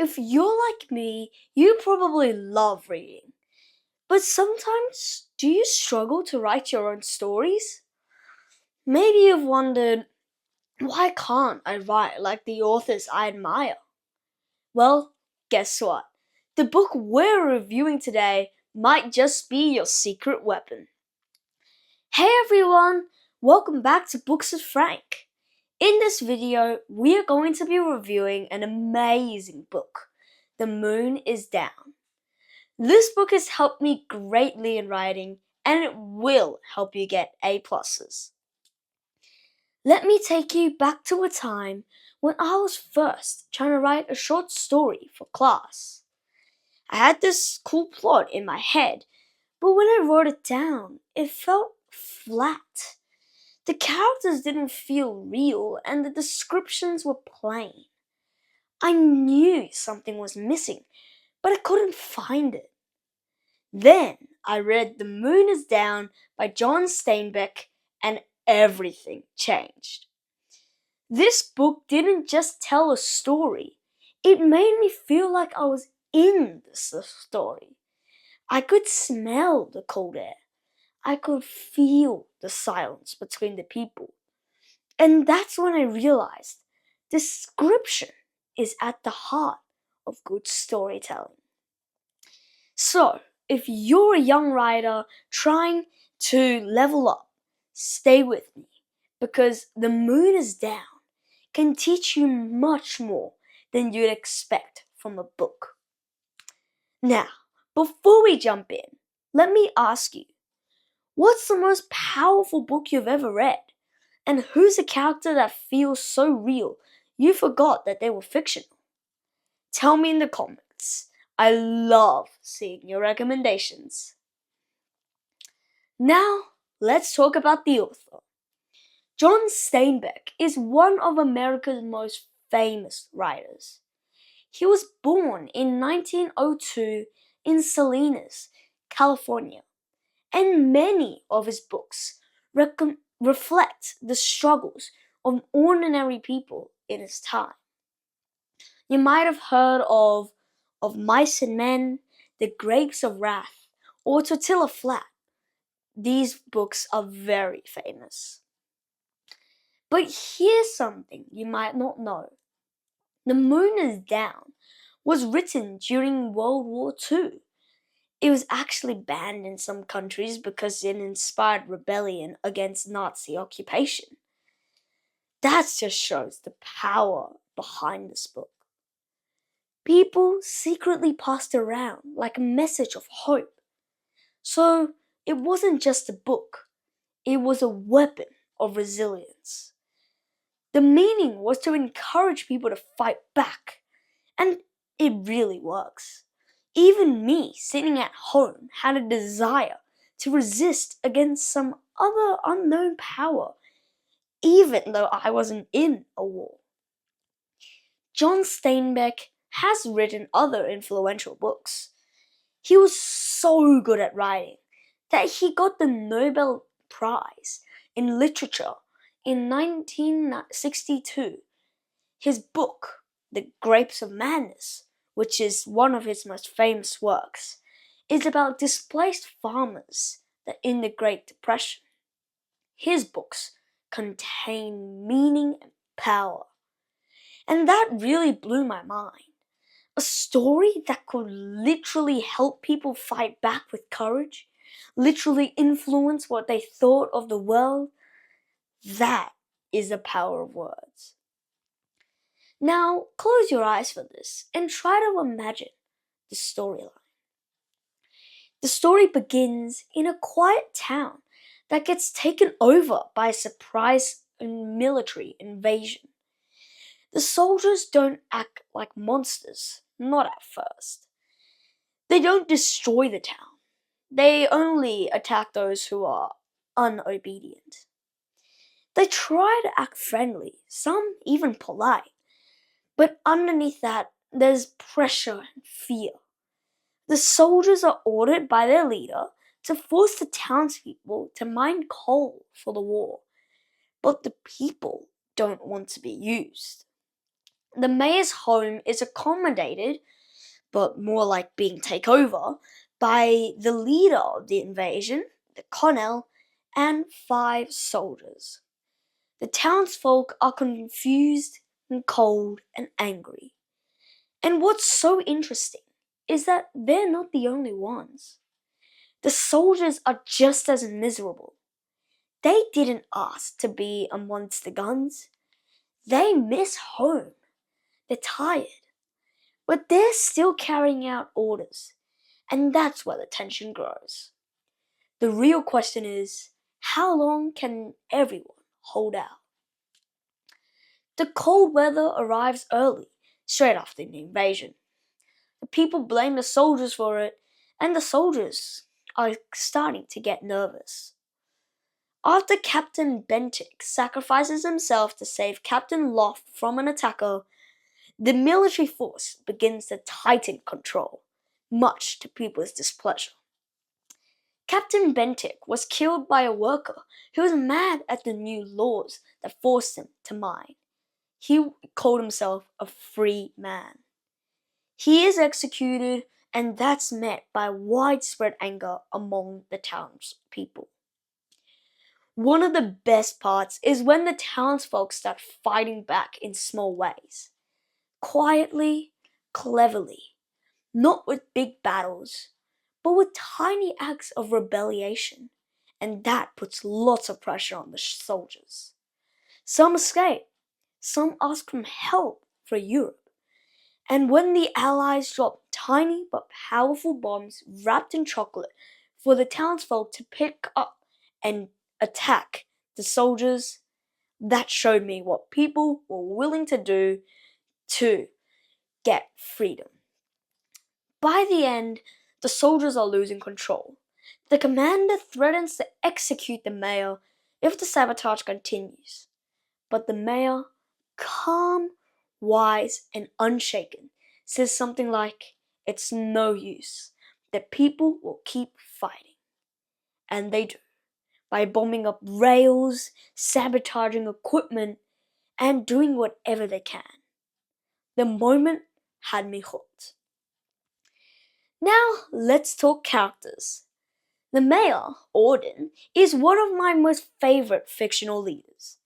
if you're like me, you probably love reading. But sometimes, do you struggle to write your own stories? Maybe you've wondered, why can't I write like the authors I admire? Well, guess what? The book we're reviewing today might just be your secret weapon. Hey everyone! Welcome back to Books with Frank. In this video, we are going to be reviewing an amazing book, The Moon is Down. This book has helped me greatly in writing, and it will help you get A+. Let me take you back to a time when I was first trying to write a short story for class. I had this cool plot in my head, but when I wrote it down, it felt flat. The characters didn't feel real and the descriptions were plain. I knew something was missing, but I couldn't find it. Then I read The Moon is Down by John Steinbeck and everything changed. This book didn't just tell a story, it made me feel like I was in the story. I could smell the cold air. I could feel the silence between the people. And that's when I realized description is at the heart of good storytelling. So, if you're a young writer trying to level up, stay with me, because The Moon is Down can teach you much more than you'd expect from a book. Now, before we jump in, let me ask you, what's the most powerful book you've ever read? And who's a character that feels so real you forgot that they were fictional? Tell me in the comments. I love seeing your recommendations. Now, let's talk about the author. John Steinbeck is one of America's most famous writers. He was born in 1902 in Salinas, California, and many of his books reflect the struggles of ordinary people in his time. You might have heard of Mice and Men, The Grapes of Wrath, or Tortilla Flat. These books are very famous. But here's something you might not know. The Moon is Down was written during World War II. It was actually banned in some countries because it inspired rebellion against Nazi occupation. That just shows the power behind this book. People secretly passed around like a message of hope. So it wasn't just a book, it was a weapon of resilience. The meaning was to encourage people to fight back, and it really works. Even me, sitting at home, had a desire to resist against some other unknown power, even though I wasn't in a war. John Steinbeck has written other influential books. He was so good at writing that he got the Nobel Prize in Literature in 1962. His book, The Grapes of Madness, which is one of his most famous works, is about displaced farmers in the Great Depression. His books contain meaning and power. And that really blew my mind. A story that could literally help people fight back with courage, literally influence what they thought of the world, that is the power of words. Now, close your eyes for this and try to imagine the storyline. The story begins in a quiet town that gets taken over by a surprise military invasion. The soldiers don't act like monsters, not at first. They don't destroy the town. They only attack those who are unobedient. They try to act friendly, some even polite. But underneath that, there's pressure and fear. The soldiers are ordered by their leader to force the townspeople to mine coal for the war. But the people don't want to be used. The mayor's home is accommodated, but more like being taken over, by the leader of the invasion, the colonel, and 5 soldiers. The townsfolk are confused and cold and angry. And what's so interesting is that they're not the only ones. The soldiers are just as miserable. They didn't ask to be amongst the guns. They miss home. They're tired. But they're still carrying out orders. And that's where the tension grows. The real question is, how long can everyone hold out? The cold weather arrives early, straight after the invasion. The people blame the soldiers for it, and the soldiers are starting to get nervous. After Captain Bentinck sacrifices himself to save Captain Loft from an attacker, the military force begins to tighten control, much to people's displeasure. Captain Bentinck was killed by a worker who was mad at the new laws that forced him to mine. He called himself a free man. He is executed, and that's met by widespread anger among the townspeople. One of the best parts is when the townsfolk start fighting back in small ways. Quietly, cleverly, not with big battles, but with tiny acts of rebellion, and that puts lots of pressure on the soldiers. Some escape, some ask for help for Europe, and when the Allies drop tiny but powerful bombs wrapped in chocolate for the townsfolk to pick up and attack the soldiers, that showed me what people were willing to do to get freedom. By the end, the soldiers are losing control. The commander threatens to execute the mayor if the sabotage continues. But the mayor, calm, wise, and unshaken, says something like, "It's no use. The people will keep fighting." And they do, by bombing up rails, sabotaging equipment, and doing whatever they can. The moment had me hooked. Now let's talk characters. The Mayor, Orden, is one of my most favorite fictional leaders.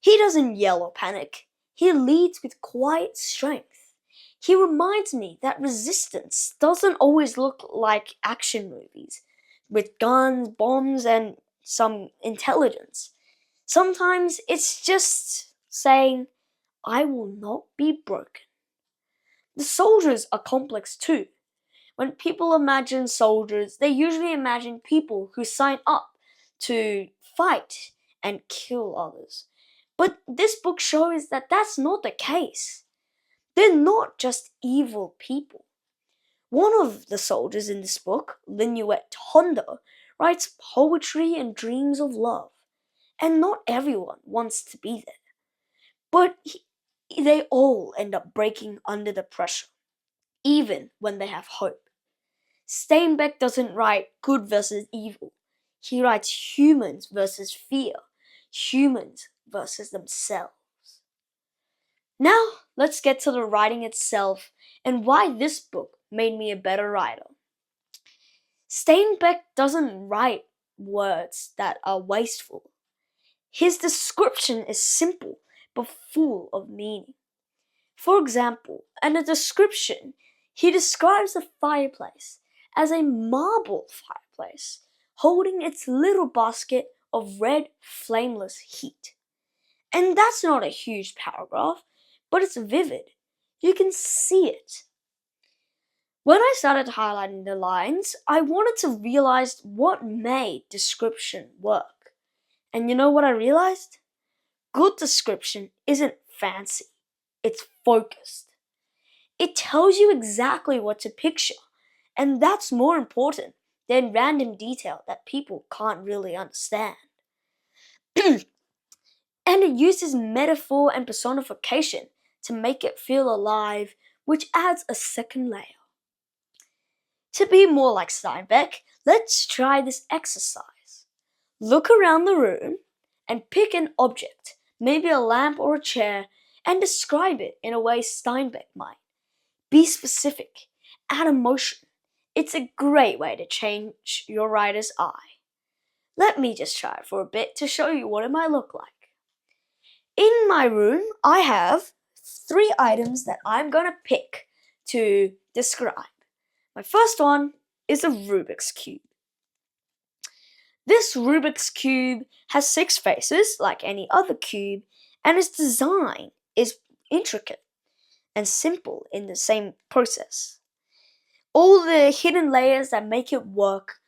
He doesn't yell or panic. He leads with quiet strength. He reminds me that resistance doesn't always look like action movies, with guns, bombs, and some intelligence. Sometimes it's just saying, "I will not be broken." The soldiers are complex too. When people imagine soldiers, they usually imagine people who sign up to fight and kill others. But this book shows that that's not the case. They're not just evil people. One of the soldiers in this book, Linuet Honda, writes poetry and dreams of love. And not everyone wants to be there. But they all end up breaking under the pressure, even when they have hope. Steinbeck doesn't write good versus evil. He writes humans versus fear, humans versus themselves. Now, let's get to the writing itself and why this book made me a better writer. Steinbeck doesn't write words that are wasteful. His description is simple but full of meaning. For example, in a description, he describes the fireplace as a marble fireplace holding its little basket of red, flameless heat. And that's not a huge paragraph, but it's vivid. You can see it. When I started highlighting the lines, I wanted to realize what made description work. And you know what I realized? Good description isn't fancy, it's focused. It tells you exactly what to picture, and that's more important than random detail that people can't really understand. And it uses metaphor and personification to make it feel alive, which adds a second layer. To be more like Steinbeck, let's try this exercise. Look around the room and pick an object, maybe a lamp or a chair, and describe it in a way Steinbeck might. Be specific, add emotion. It's a great way to change your writer's eye. Let me just try it for a bit to show you what it might look like. In my room, I have 3 items that I'm gonna pick to describe. My first one is a Rubik's Cube. This Rubik's Cube has 6 faces like any other cube, and its design is intricate and simple in the same process. All the hidden layers that make it work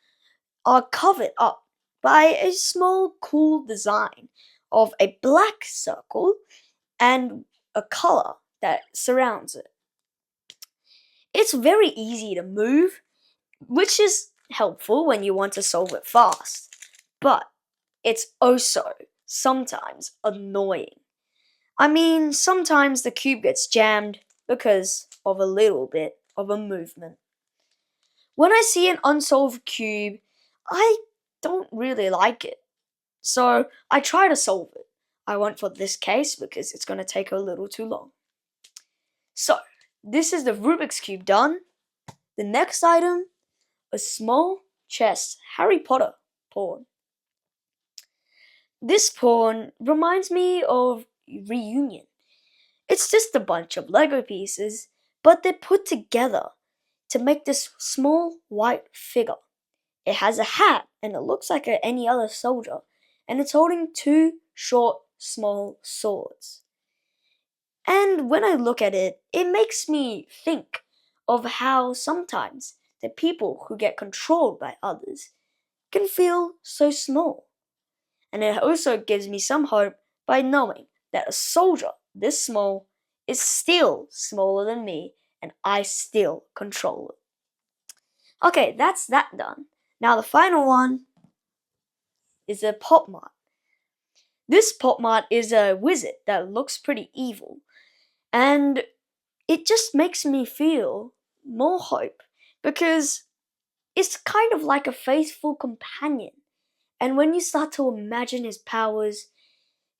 are covered up by a small cool design of a black circle and a color that surrounds it. It's very easy to move, which is helpful when you want to solve it fast, but it's also sometimes annoying. I mean, sometimes the cube gets jammed because of a little bit of a movement. When I see an unsolved cube, I don't really like it, so I try to solve it. I went for this case because it's going to take a little too long. So, this is the Rubik's Cube done. The next item, a small chest Harry Potter pawn. This pawn reminds me of Reunion. It's just a bunch of Lego pieces, but they're put together to make this small white figure. It has a hat and it looks like any other soldier, and it's holding 2 short, small swords. And when I look at it, it makes me think of how sometimes the people who get controlled by others can feel so small. And it also gives me some hope by knowing that a soldier this small is still smaller than me and I still control it. Okay, that's that done. Now the final one is a pop mart. This pop mart is a wizard that looks pretty evil, and it just makes me feel more hope because it's kind of like a faithful companion. And when you start to imagine his powers,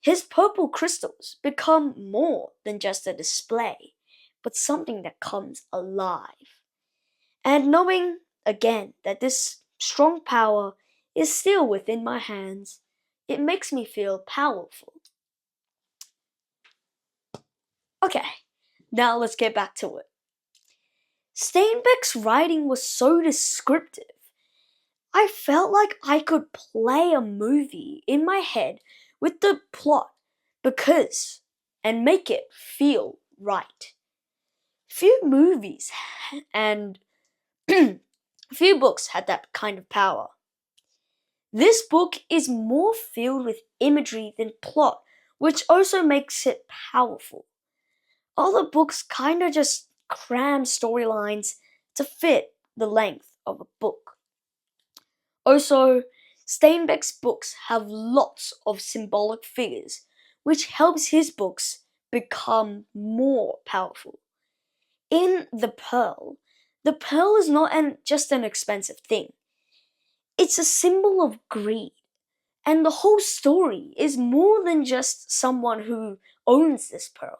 his purple crystals become more than just a display, but something that comes alive. And knowing, again, that this strong power is still within my hands, it makes me feel powerful. Okay, now let's get back to it. Steinbeck's writing was so descriptive. I felt like I could play a movie in my head with the plot and make it feel right. Few movies and few books had that kind of power. This book is more filled with imagery than plot, which also makes it powerful. Other books kinda just cram storylines to fit the length of a book. Also, Steinbeck's books have lots of symbolic figures, which helps his books become more powerful. In the pearl is not just an expensive thing. It's a symbol of greed. And the whole story is more than just someone who owns this pearl.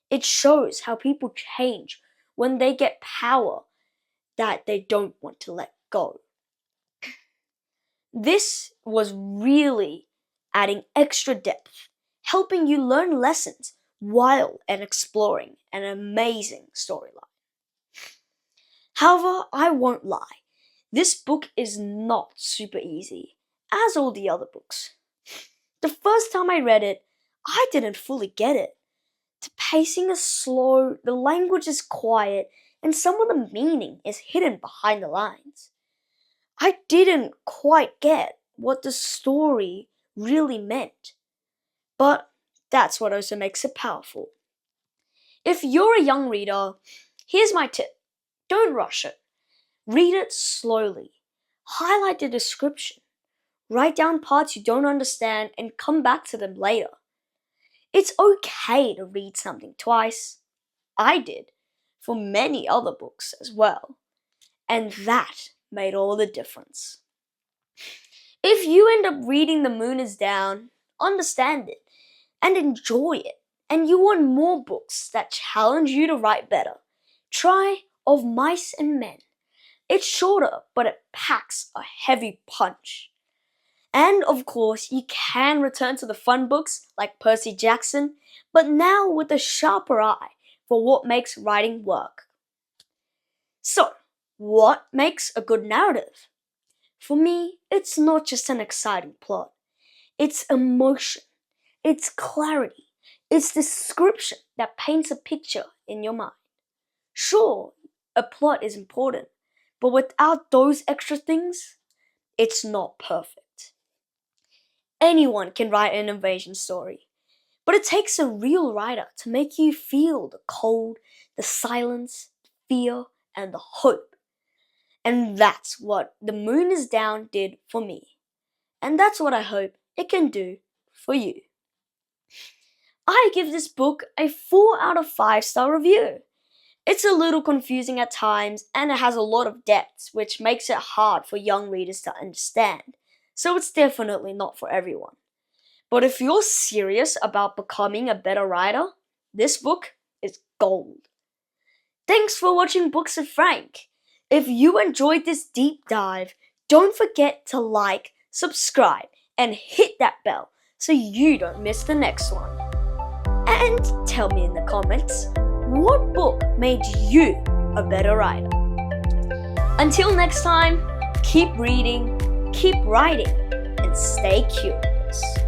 It shows how people change when they get power that they don't want to let go. This was really adding extra depth, helping you learn lessons while exploring an amazing storyline. However, I won't lie, this book is not super easy, as all the other books. The first time I read it, I didn't fully get it. The pacing is slow, the language is quiet, and some of the meaning is hidden behind the lines. I didn't quite get what the story really meant. But that's what also makes it powerful. If you're a young reader, here's my tip. Don't rush it. Read it slowly. Highlight the description. Write down parts you don't understand and come back to them later. It's okay to read something twice. I did, for many other books as well. And that made all the difference. If you end up reading The Moon is Down, understand it and enjoy it and you want more books that challenge you to write better, try Of Mice and Men. It's shorter, but it packs a heavy punch. And of course, you can return to the fun books like Percy Jackson, but now with a sharper eye for what makes writing work. So, what makes a good narrative? For me, it's not just an exciting plot. It's emotion, it's clarity, it's description that paints a picture in your mind. Sure, a plot is important, but without those extra things, it's not perfect. Anyone can write an invasion story, but it takes a real writer to make you feel the cold, the silence, the fear, and the hope. And that's what The Moon Is Down did for me. And that's what I hope it can do for you. I give this book a 4 out of 5 star review. It's a little confusing at times and it has a lot of depths, which makes it hard for young readers to understand. So it's definitely not for everyone. But if you're serious about becoming a better writer, this book is gold. Thanks for watching Books with Frank. If you enjoyed this deep dive, don't forget to like, subscribe, and hit that bell so you don't miss the next one. And tell me in the comments, what book made you a better writer? Until next time, keep reading, keep writing, and stay curious.